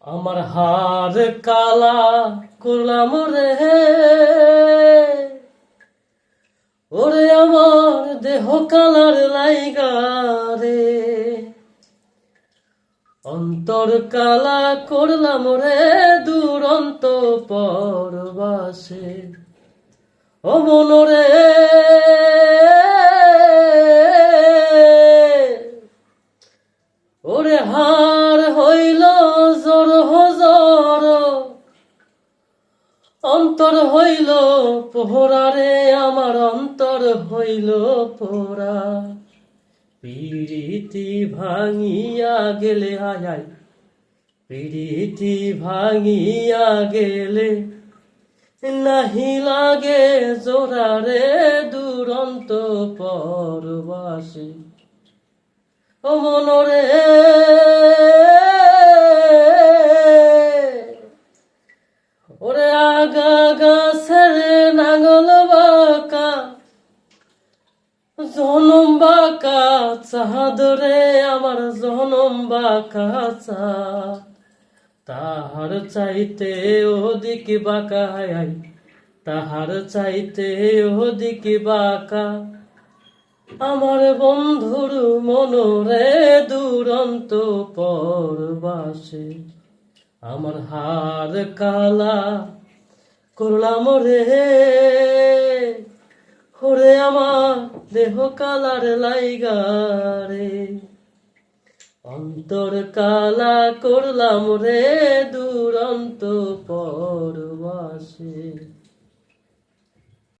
আমার হার কালা করলাম রে, ওরে আমার দেহ কালার লাইগা রে। অন্তর কালা করলাম রে দুরন্ত পরবাসে। ও মনরে ওরে হার হইল জর হজর, অন্তর হইল পোহরা রে, আমার অন্তর হইল পোহরা। পিরিতি ভাঙিয়া গেলে আয় আয়, পিরিতি ভাঙিয়া গেলে নাহি লাগে জোড়া রে দুরন্ত পরবাসী। ও মনরে ওরে আগা গাছের নাঙল বাঁকা, জনম বাঁকা চাঁদ রে, আমার জনম বাঁকা চাঁদ। তাহার চাইতে ওদিক বাঁকা, হায় তাহার চাইতে ওদিক বাঁকা আমার বন্ধুর মনরে দুরন্ত পরবাসে। আমার হার কালা করলাম রে, ওরে আমার দেহ কালার লাইগা রে। অন্তর কালা করলাম রে দুরন্ত পরবাসে।